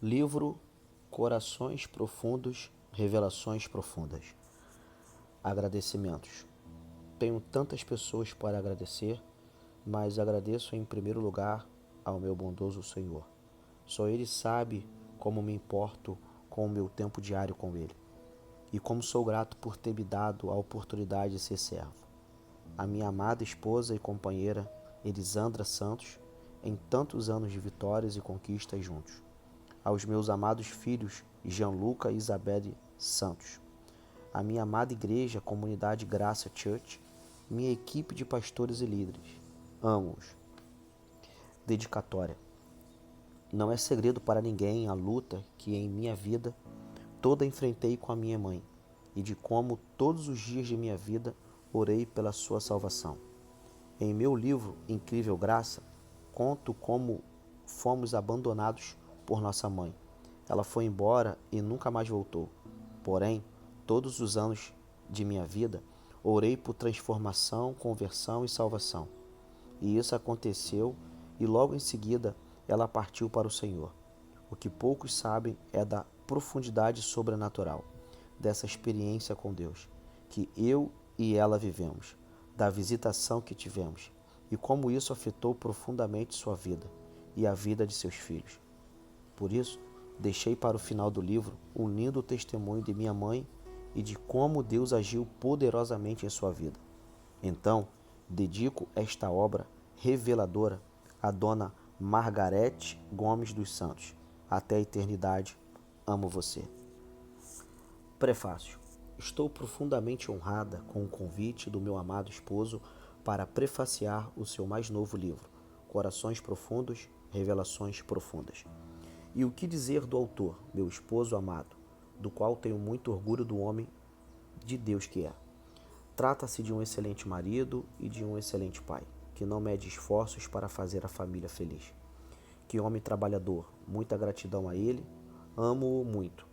Livro Corações Profundos, Revelações Profundas. Agradecimentos. Tenho tantas pessoas para agradecer, mas agradeço em primeiro lugar ao meu bondoso Senhor. Só Ele sabe como me importo com o meu tempo diário com Ele, e como sou grato por ter me dado a oportunidade de ser servo. A minha amada esposa e companheira, Elisandra Santos, em tantos anos de vitórias e conquistas juntos. Aos meus amados filhos, Gianluca e Isabelle Santos. A minha amada igreja, Comunidade Graça Church, minha equipe de pastores e líderes. Amo-os. Dedicatória. Não é segredo para ninguém a luta que em minha vida toda enfrentei com a minha mãe e de como todos os dias de minha vida orei pela sua salvação. Em meu livro Incrível Graça, conto como fomos abandonados por nossa mãe. Ela foi embora e nunca mais voltou. Porém, todos os anos de minha vida, orei por transformação, conversão e salvação. E isso aconteceu e logo em seguida ela partiu para o Senhor. O que poucos sabem é da profundidade sobrenatural dessa experiência com Deus, que eu e ela vivemos, da visitação que tivemos e como isso afetou profundamente sua vida e a vida de seus filhos. Por isso, deixei para o final do livro um lindo testemunho de minha mãe e de como Deus agiu poderosamente em sua vida. Então, dedico esta obra reveladora à dona Margarete Gomes dos Santos. Até a eternidade, amo você. Prefácio. Estou profundamente honrada com o convite do meu amado esposo para prefaciar o seu mais novo livro, Corações Profundos, Revelações Profundas. E o que dizer do autor, meu esposo amado, do qual tenho muito orgulho do homem de Deus que é. Trata-se de um excelente marido e de um excelente pai, que não mede esforços para fazer a família feliz. Que homem trabalhador, muita gratidão a ele, amo-o muito.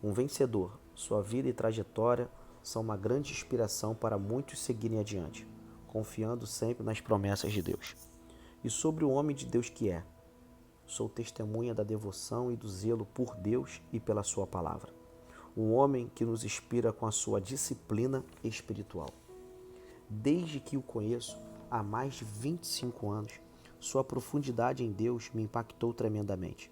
Um vencedor, sua vida e trajetória são uma grande inspiração para muitos seguirem adiante, confiando sempre nas promessas de Deus. E sobre o homem de Deus que é, sou testemunha da devoção e do zelo por Deus e pela sua palavra. Um homem que nos inspira com a sua disciplina espiritual. Desde que o conheço, há mais de 25 anos, sua profundidade em Deus me impactou tremendamente.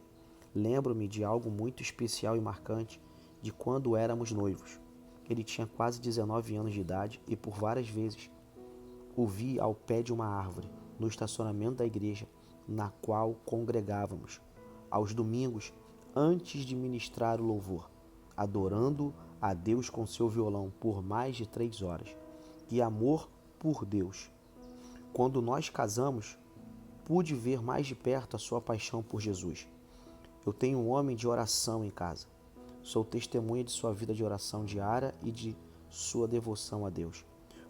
Lembro-me de algo muito especial e marcante de quando éramos noivos. Ele tinha quase 19 anos de idade e por várias vezes o vi ao pé de uma árvore, no estacionamento da igreja, na qual congregávamos, aos domingos, antes de ministrar o louvor, adorando a Deus com seu violão por mais de 3 horas. Que amor por Deus! Quando nós casamos, pude ver mais de perto a sua paixão por Jesus. Eu tenho um homem de oração em casa. Sou testemunha de sua vida de oração diária e de sua devoção a Deus.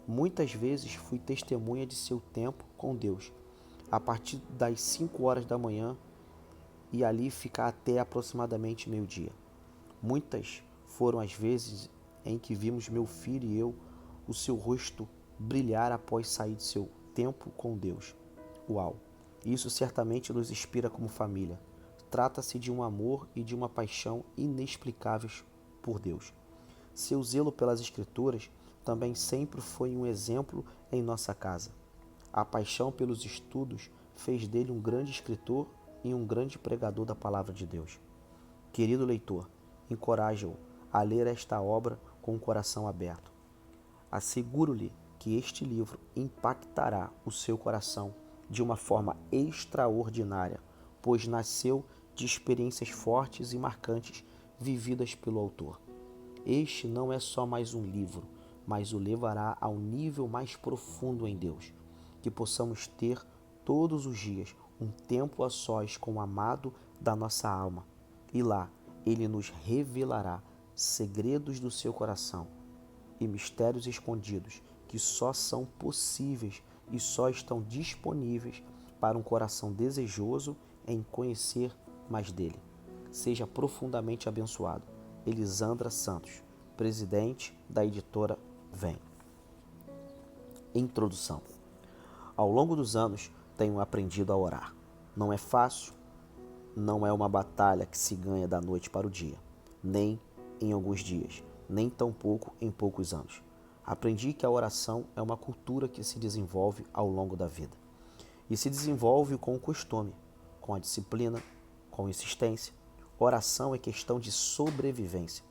Muitas vezes fui testemunha de seu tempo com Deus, a partir das 5 horas da manhã e ali ficar até aproximadamente meio-dia. Muitas foram as vezes em que vimos meu filho e eu, o seu rosto brilhar após sair de seu tempo com Deus. Uau! Isso certamente nos inspira como família. Trata-se de um amor e de uma paixão inexplicáveis por Deus. Seu zelo pelas Escrituras também sempre foi um exemplo em nossa casa. A paixão pelos estudos fez dele um grande escritor e um grande pregador da palavra de Deus. Querido leitor, encoraja-o a ler esta obra com o coração aberto. Asseguro-lhe que este livro impactará o seu coração de uma forma extraordinária, pois nasceu de experiências fortes e marcantes vividas pelo autor. Este não é só mais um livro, mas o levará ao nível mais profundo em Deus. Que possamos ter todos os dias um tempo a sós com o amado da nossa alma. E lá ele nos revelará segredos do seu coração e mistérios escondidos que só são possíveis e só estão disponíveis para um coração desejoso em conhecer mais dele. Seja profundamente abençoado. Elisandra Santos, presidente da editora Vem. Introdução. Ao longo dos anos, tenho aprendido a orar. Não é fácil, não é uma batalha que se ganha da noite para o dia, nem em alguns dias, nem tampouco em poucos anos. Aprendi que a oração é uma cultura que se desenvolve ao longo da vida. E se desenvolve com o costume, com a disciplina, com insistência. Oração é questão de sobrevivência.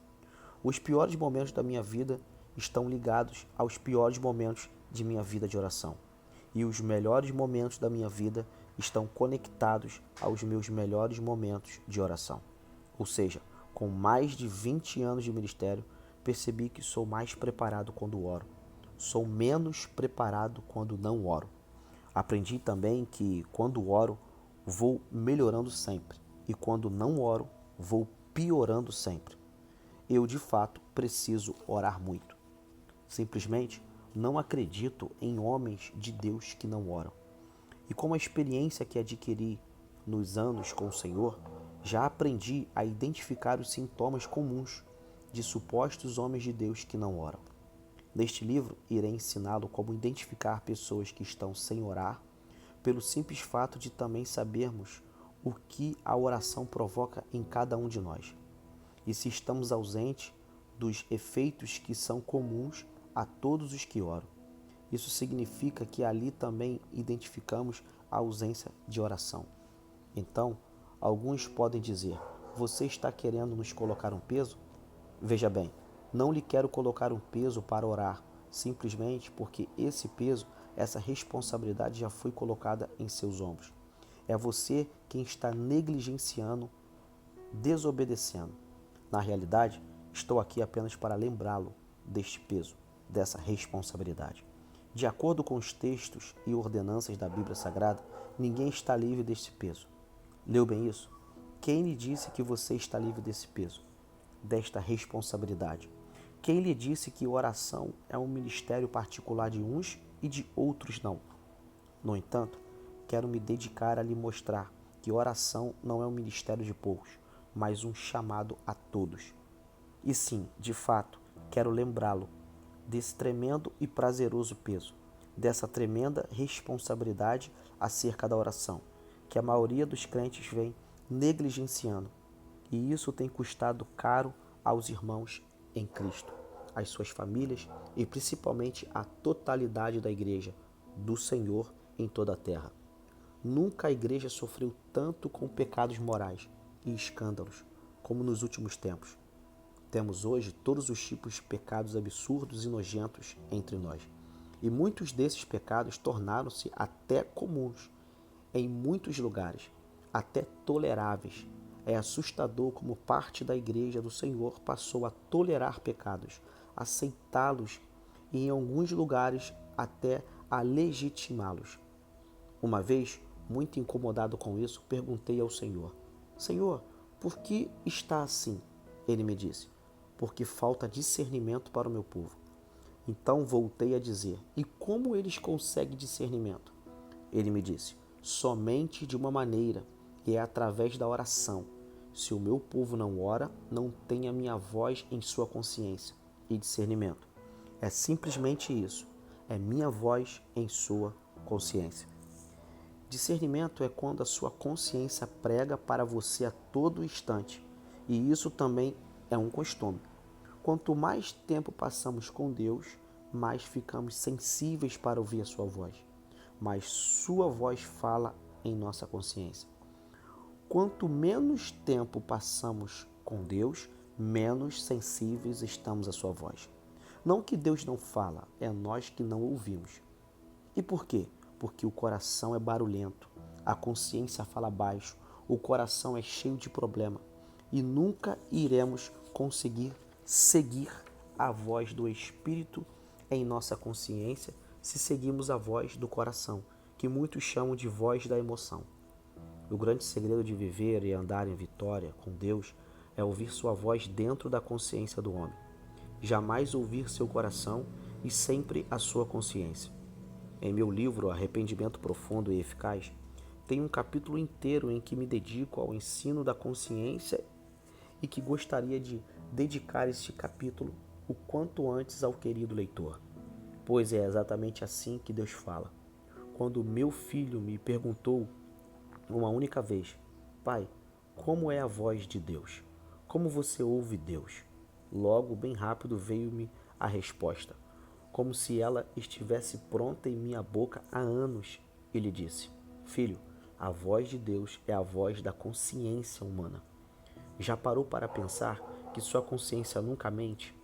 Os piores momentos da minha vida estão ligados aos piores momentos de minha vida de oração. E os melhores momentos da minha vida estão conectados aos meus melhores momentos de oração. Ou seja, com mais de 20 anos de ministério, percebi que sou mais preparado quando oro. Sou menos preparado quando não oro. Aprendi também que quando oro, vou melhorando sempre. E quando não oro, vou piorando sempre. Eu, de fato, preciso orar muito. Simplesmente não acredito em homens de Deus que não oram. E com a experiência que adquiri nos anos com o Senhor, já aprendi a identificar os sintomas comuns de supostos homens de Deus que não oram. Neste livro, irei ensiná-lo como identificar pessoas que estão sem orar, pelo simples fato de também sabermos o que a oração provoca em cada um de nós. E se estamos ausentes dos efeitos que são comuns a todos os que oram. Isso significa que ali também identificamos a ausência de oração. Então, alguns podem dizer: você está querendo nos colocar um peso? Veja bem, não lhe quero colocar um peso para orar, simplesmente porque esse peso, essa responsabilidade já foi colocada em seus ombros. É você quem está negligenciando, desobedecendo. Na realidade, estou aqui apenas para lembrá-lo deste peso, dessa responsabilidade. De acordo com os textos e ordenanças da Bíblia Sagrada, ninguém está livre deste peso. Leu bem isso? Quem lhe disse que você está livre desse peso, desta responsabilidade? Quem lhe disse que oração é um ministério particular de uns e de outros não? No entanto, quero me dedicar a lhe mostrar que oração não é um ministério de poucos, mas um chamado a todos. E sim, de fato, quero lembrá-lo desse tremendo e prazeroso peso, dessa tremenda responsabilidade acerca da oração, que a maioria dos crentes vem negligenciando. E isso tem custado caro aos irmãos em Cristo, às suas famílias e principalmente à totalidade da igreja do Senhor em toda a terra. Nunca a igreja sofreu tanto com pecados morais e escândalos como nos últimos tempos. Temos hoje todos os tipos de pecados absurdos e nojentos entre nós. E muitos desses pecados tornaram-se até comuns em muitos lugares, até toleráveis. É assustador como parte da igreja do Senhor passou a tolerar pecados, aceitá-los e em alguns lugares até a legitimá-los. Uma vez, muito incomodado com isso, perguntei ao Senhor: Senhor, por que está assim? Ele me disse: porque falta discernimento para o meu povo. Então voltei a dizer: e como eles conseguem discernimento? Ele me disse: somente de uma maneira, e é através da oração. Se o meu povo não ora, não tem a minha voz em sua consciência e discernimento. É simplesmente isso. É minha voz em sua consciência. Discernimento é quando a sua consciência prega para você a todo instante. E isso também é um costume. Quanto mais tempo passamos com Deus, mais ficamos sensíveis para ouvir a sua voz. Mais sua voz fala em nossa consciência. Quanto menos tempo passamos com Deus, menos sensíveis estamos à sua voz. Não que Deus não fala, é nós que não ouvimos. E por quê? Porque o coração é barulhento, a consciência fala baixo, o coração é cheio de problema e nunca iremos conseguir seguir a voz do Espírito em nossa consciência se seguirmos a voz do coração, que muitos chamam de voz da emoção. O grande segredo de viver e andar em vitória com Deus é ouvir sua voz dentro da consciência do homem. Jamais ouvir seu coração e sempre a sua consciência. Em meu livro Arrependimento Profundo e Eficaz, tem um capítulo inteiro em que me dedico ao ensino da consciência e que gostaria de dedicar este capítulo o quanto antes ao querido leitor. Pois é exatamente assim que Deus fala. Quando meu filho me perguntou uma única vez: Pai, como é a voz de Deus? Como você ouve Deus? Logo, bem rápido, veio-me a resposta, como se ela estivesse pronta em minha boca há anos. Ele disse: Filho, a voz de Deus é a voz da consciência humana. Já parou para pensar que sua consciência nunca mente?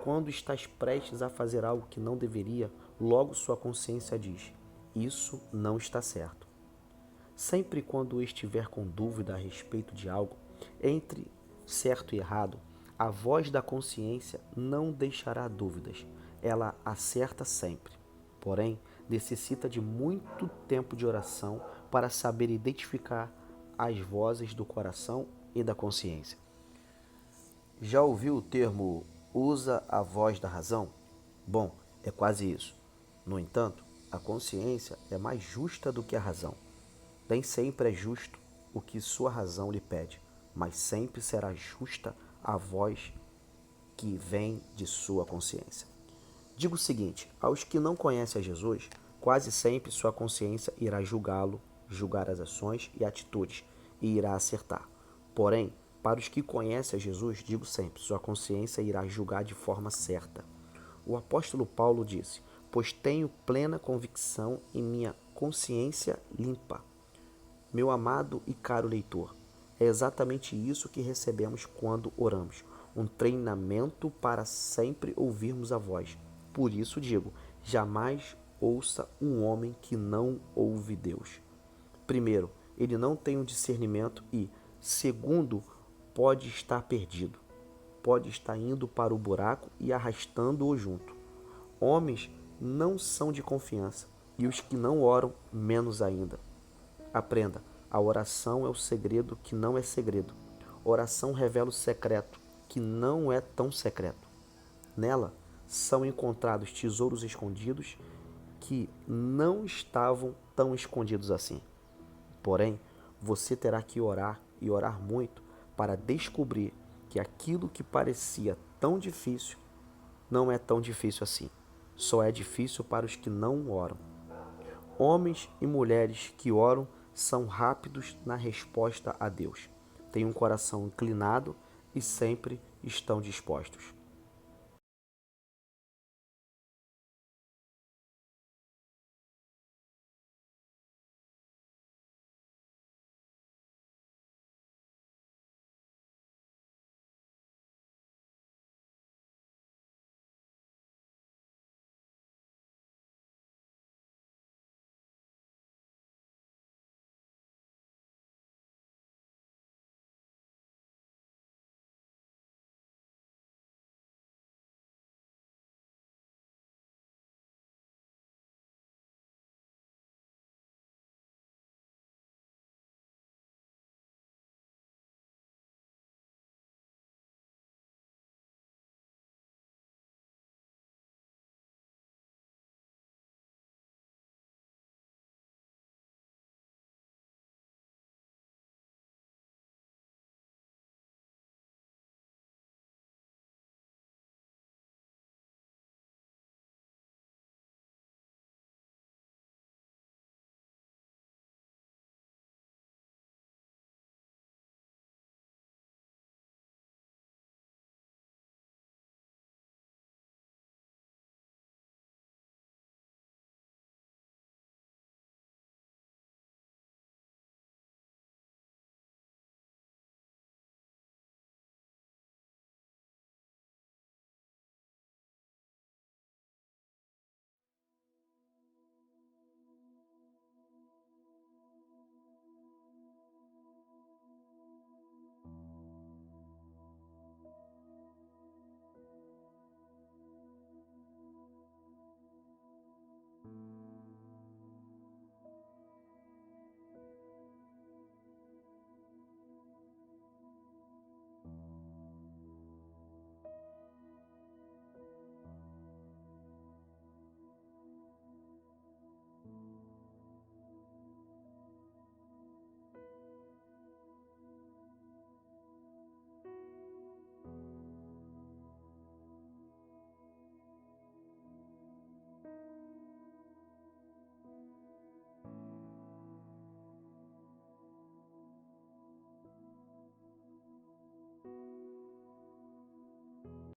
Quando estás prestes a fazer algo que não deveria, logo sua consciência diz: Isso não está certo. Sempre quando estiver com dúvida a respeito de algo, entre certo e errado, a voz da consciência não deixará dúvidas. Ela acerta sempre. Porém, necessita de muito tempo de oração para saber identificar as vozes do coração e da consciência. Já ouviu o termo usa a voz da razão? Bom, é quase isso. No entanto, a consciência é mais justa do que a razão. Nem sempre é justo o que sua razão lhe pede, mas sempre será justa a voz que vem de sua consciência. Digo o seguinte: aos que não conhecem a Jesus, quase sempre sua consciência irá julgá-lo, julgar as ações e atitudes, e irá acertar. Porém, para os que conhecem a Jesus, digo sempre, sua consciência irá julgar de forma certa. O apóstolo Paulo disse: Pois tenho plena convicção em minha consciência limpa. Meu amado e caro leitor, é exatamente isso que recebemos quando oramos, um treinamento para sempre ouvirmos a voz. Por isso digo, jamais ouça um homem que não ouve Deus. Primeiro, ele não tem um discernimento e, segundo, pode estar perdido. Pode estar indo para o buraco e arrastando-o junto. Homens não são de confiança e os que não oram, menos ainda. Aprenda, a oração é o segredo que não é segredo. Oração revela o secreto que não é tão secreto. Nela são encontrados tesouros escondidos que não estavam tão escondidos assim. Porém, você terá que orar e orar muito para descobrir que aquilo que parecia tão difícil não é tão difícil assim. Só é difícil para os que não oram. Homens e mulheres que oram são rápidos na resposta a Deus. Têm um coração inclinado e sempre estão dispostos.